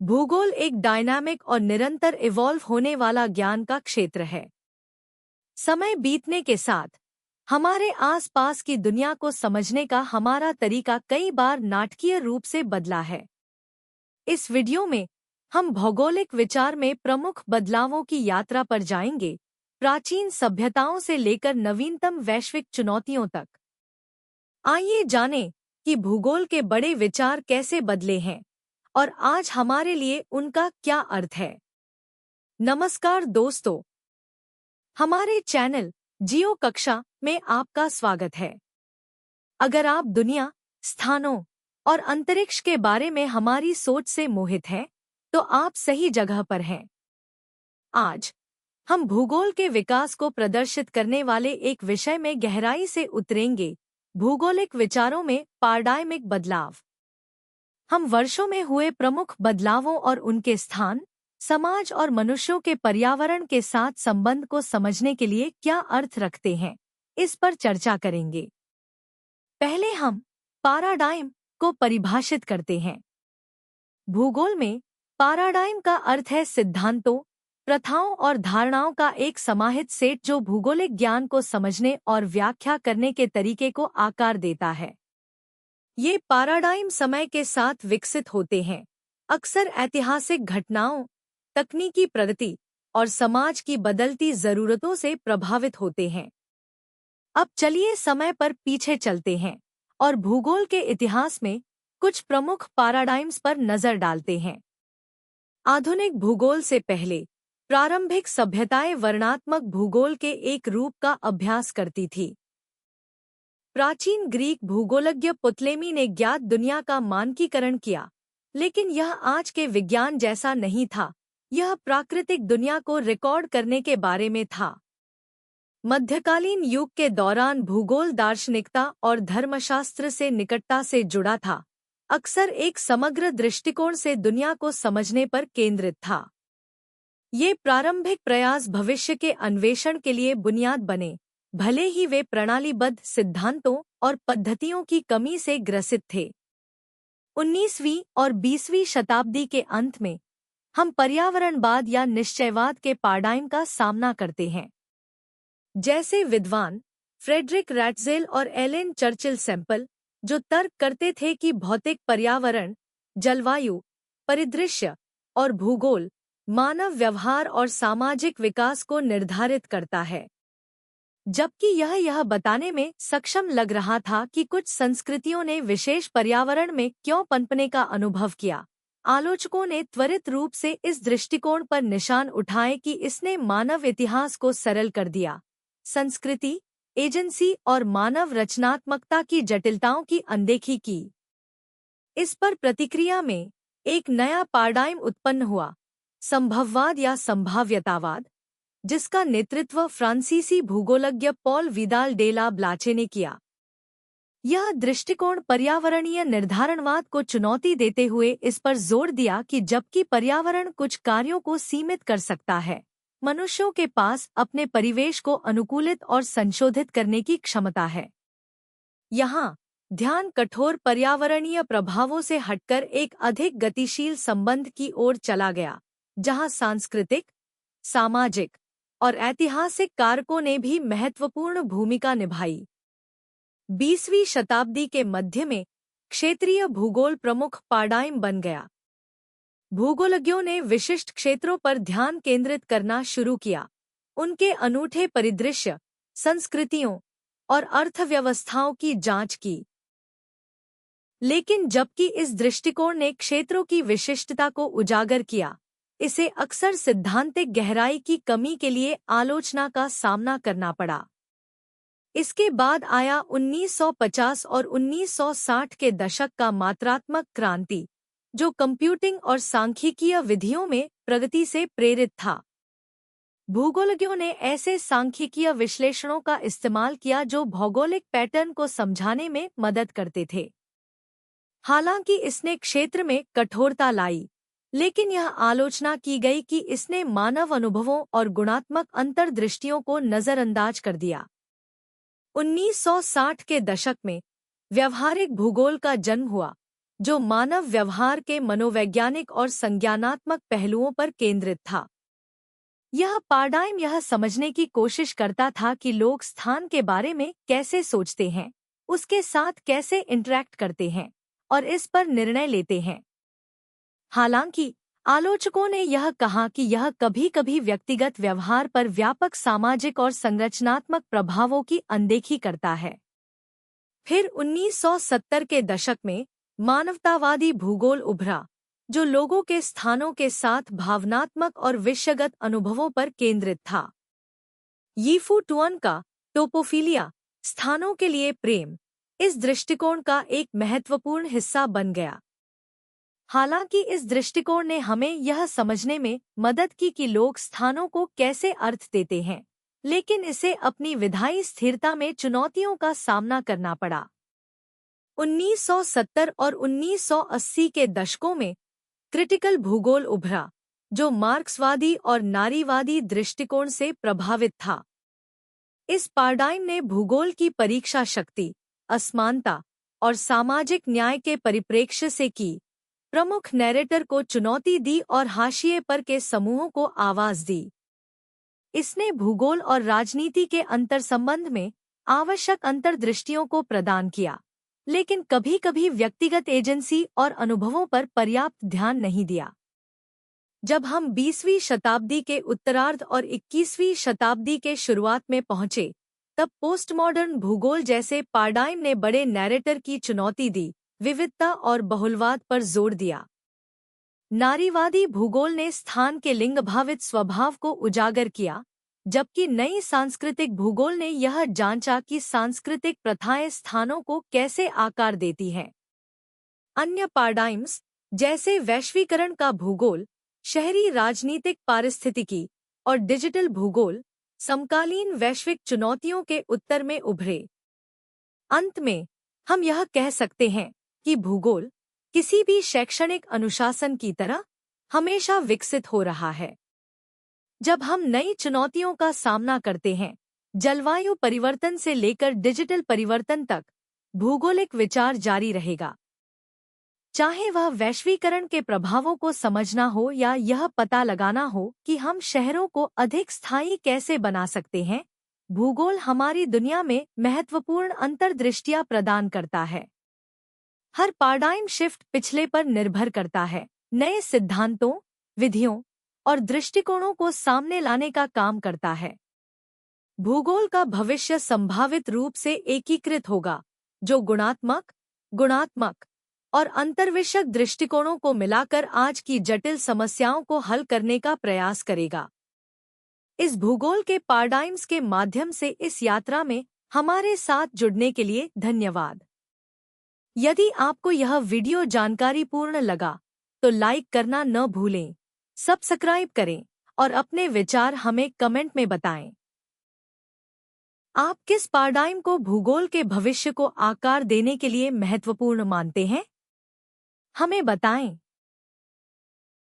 भूगोल एक डायनामिक और निरंतर इवॉल्व होने वाला ज्ञान का क्षेत्र है। समय बीतने के साथ हमारे आसपास की दुनिया को समझने का हमारा तरीका कई बार नाटकीय रूप से बदला है। इस वीडियो में हम भौगोलिक विचार में प्रमुख बदलावों की यात्रा पर जाएंगे, प्राचीन सभ्यताओं से लेकर नवीनतम वैश्विक चुनौतियों तक। आइए जानें कि भूगोल के बड़े विचार कैसे बदले हैं और आज हमारे लिए उनका क्या अर्थ है। नमस्कार दोस्तों, हमारे चैनल जियो कक्षा में आपका स्वागत है। अगर आप दुनिया, स्थानों और अंतरिक्ष के बारे में हमारी सोच से मोहित हैं, तो आप सही जगह पर हैं। आज हम भूगोल के विकास को प्रदर्शित करने वाले एक विषय में गहराई से उतरेंगे, भूगोलिक विचारों में पैराडाइमिक बदलाव। हम वर्षों में हुए प्रमुख बदलावों और उनके स्थान, समाज और मनुष्यों के पर्यावरण के साथ संबंध को समझने के लिए क्या अर्थ रखते हैं, इस पर चर्चा करेंगे। पहले हम पैराडाइम को परिभाषित करते हैं। भूगोल में पैराडाइम का अर्थ है सिद्धांतों, प्रथाओं और धारणाओं का एक समाहित सेट जो भूगोलिक ज्ञान को समझने और व्याख्या करने के तरीके को आकार देता है। ये पैराडाइम समय के साथ विकसित होते हैं, अक्सर ऐतिहासिक घटनाओं, तकनीकी प्रगति और समाज की बदलती जरूरतों से प्रभावित होते हैं। अब चलिए समय पर पीछे चलते हैं और भूगोल के इतिहास में कुछ प्रमुख पैराडाइम्स पर नजर डालते हैं। आधुनिक भूगोल से पहले प्रारंभिक सभ्यताएं वर्णनात्मक भूगोल के एक रूप का अभ्यास करती थी। प्राचीन ग्रीक भूगोलज्ञ पुतलेमी ने ज्ञात दुनिया का मानकीकरण किया, लेकिन यह आज के विज्ञान जैसा नहीं था। यह प्राकृतिक दुनिया को रिकॉर्ड करने के बारे में था। मध्यकालीन युग के दौरान भूगोल दार्शनिकता और धर्मशास्त्र से निकटता से जुड़ा था, अक्सर एक समग्र दृष्टिकोण से दुनिया को समझने पर केंद्रित था। ये प्रारंभिक प्रयास भविष्य के अन्वेषण के लिए बुनियाद बने, भले ही वे प्रणालीबद्ध सिद्धांतों और पद्धतियों की कमी से ग्रसित थे। 19वीं और 20वीं शताब्दी के अंत में हम पर्यावरणवाद या निश्चयवाद के पैराडाइम का सामना करते हैं। जैसे विद्वान फ्रेडरिक रैटजेल और एलेन चर्चिल सेम्पल, जो तर्क करते थे कि भौतिक पर्यावरण, जलवायु, परिदृश्य और भूगोल मानव व्यवहार और सामाजिक विकास को निर्धारित करता है। जबकि यह बताने में सक्षम लग रहा था कि कुछ संस्कृतियों ने विशेष पर्यावरण में क्यों पनपने का अनुभव किया, आलोचकों ने त्वरित रूप से इस दृष्टिकोण पर निशान उठाए कि इसने मानव इतिहास को सरल कर दिया, संस्कृति, एजेंसी और मानव रचनात्मकता की जटिलताओं की अनदेखी की। इस पर प्रतिक्रिया में एक नया पैराडाइम उत्पन्न हुआ, संभववाद या संभाव्यतावाद, जिसका नेतृत्व फ्रांसीसी भूगोलज्ञ पॉल विदाल डे ला ब्लाचे ने किया। यह दृष्टिकोण पर्यावरणीय निर्धारणवाद को चुनौती देते हुए इस पर जोर दिया कि जबकि पर्यावरण कुछ कार्यों को सीमित कर सकता है, मनुष्यों के पास अपने परिवेश को अनुकूलित और संशोधित करने की क्षमता है। यहाँ ध्यान कठोर पर्यावरणीय प्रभावों से हटकर एक अधिक गतिशील संबंध की ओर चला गया, जहाँ सांस्कृतिक, सामाजिक और ऐतिहासिक कारकों ने भी महत्वपूर्ण भूमिका निभाई। 20वीं शताब्दी के मध्य में क्षेत्रीय भूगोल प्रमुख पैराडाइम बन गया। भूगोलज्ञों ने विशिष्ट क्षेत्रों पर ध्यान केंद्रित करना शुरू किया, उनके अनूठे परिदृश्य, संस्कृतियों और अर्थव्यवस्थाओं की जांच की। लेकिन जबकि इस दृष्टिकोण ने क्षेत्रों की विशिष्टता को उजागर किया, इसे अक्सर सिद्धांतिक गहराई की कमी के लिए आलोचना का सामना करना पड़ा। इसके बाद आया 1950 और 1960 के दशक का मात्रात्मक क्रांति, जो कंप्यूटिंग और सांख्यिकीय विधियों में प्रगति से प्रेरित था। भूगोलज्ञों ने ऐसे सांख्यिकीय विश्लेषणों का इस्तेमाल किया जो भौगोलिक पैटर्न को समझाने में मदद करते थे। हालांकि इसने क्षेत्र में कठोरता लाई, लेकिन यह आलोचना की गई कि इसने मानव अनुभवों और गुणात्मक अंतर्दृष्टियों को नजरअंदाज कर दिया। 1960 के दशक में व्यावहारिक भूगोल का जन्म हुआ, जो मानव व्यवहार के मनोवैज्ञानिक और संज्ञानात्मक पहलुओं पर केंद्रित था। यह पैराडाइम यह समझने की कोशिश करता था कि लोग स्थान के बारे में कैसे सोचते हैं, उसके साथ कैसे इंटरैक्ट करते हैं और इस पर निर्णय लेते हैं। हालांकि आलोचकों ने यह कहा कि यह कभी-कभी व्यक्तिगत व्यवहार पर व्यापक सामाजिक और संरचनात्मक प्रभावों की अनदेखी करता है। फिर 1970 के दशक में मानवतावादी भूगोल उभरा, जो लोगों के स्थानों के साथ भावनात्मक और विषयगत अनुभवों पर केंद्रित था। यीफू टुअन का टोपोफिलिया, स्थानों के लिए प्रेम, इस दृष्टिकोण का एक महत्वपूर्ण हिस्सा बन गया। हालांकि इस दृष्टिकोण ने हमें यह समझने में मदद की कि लोग स्थानों को कैसे अर्थ देते हैं, लेकिन इसे अपनी विधायी स्थिरता में चुनौतियों का सामना करना पड़ा। 1970 और 1980 के दशकों में क्रिटिकल भूगोल उभरा, जो मार्क्सवादी और नारीवादी दृष्टिकोण से प्रभावित था। इस पैराडाइम ने भूगोल की परीक्षा शक्ति, असमानता और सामाजिक न्याय के परिप्रेक्ष्य से की प्रमुख नैरेटर को चुनौती दी और हाशिए पर के समूहों को आवाज दी। इसने भूगोल और राजनीति के अंतर्संबंध में आवश्यक अंतर्दृष्टियों को प्रदान किया, लेकिन कभी-कभी व्यक्तिगत एजेंसी और अनुभवों पर पर्याप्त ध्यान नहीं दिया। जब हम 20वीं शताब्दी के उत्तरार्ध और 21वीं शताब्दी के शुरुआत में पहुंचे, तब पोस्टमॉडर्न भूगोल जैसे पैराडाइम ने बड़े नैरेटर की चुनौती दी, विविधता और बहुलवाद पर जोर दिया। नारीवादी भूगोल ने स्थान के लिंगभावित स्वभाव को उजागर किया, जबकि नई सांस्कृतिक भूगोल ने यह जांचा कि सांस्कृतिक प्रथाएं स्थानों को कैसे आकार देती हैं। अन्य पैराडाइम्स, जैसे वैश्वीकरण का भूगोल, शहरी राजनीतिक पारिस्थितिकी और डिजिटल भूगोल, समकालीन वैश्विक चुनौतियों के उत्तर में उभरे। अंत में हम यह कह सकते हैं कि भूगोल किसी भी शैक्षणिक अनुशासन की तरह हमेशा विकसित हो रहा है। जब हम नई चुनौतियों का सामना करते हैं, जलवायु परिवर्तन से लेकर डिजिटल परिवर्तन तक, भूगोलिक विचार जारी रहेगा। चाहे वह वैश्वीकरण के प्रभावों को समझना हो या यह पता लगाना हो कि हम शहरों को अधिक स्थायी कैसे बना सकते हैं, भूगोल हमारी दुनिया में महत्वपूर्ण अंतर्दृष्टियां प्रदान करता है। हर पैराडाइम शिफ्ट पिछले पर निर्भर करता है, नए सिद्धांतों, विधियों और दृष्टिकोणों को सामने लाने का काम करता है। भूगोल का भविष्य संभावित रूप से एकीकृत होगा, जो गुणात्मक और अंतर्विषयक दृष्टिकोणों को मिलाकर आज की जटिल समस्याओं को हल करने का प्रयास करेगा। इस भूगोल के पैराडाइम्स के माध्यम से इस यात्रा में हमारे साथ जुड़ने के लिए धन्यवाद। यदि आपको यह वीडियो जानकारीपूर्ण लगा, तो लाइक करना न भूलें, सब्सक्राइब करें और अपने विचार हमें कमेंट में बताएं। आप किस पैराडाइम को भूगोल के भविष्य को आकार देने के लिए महत्वपूर्ण मानते हैं? हमें बताएं।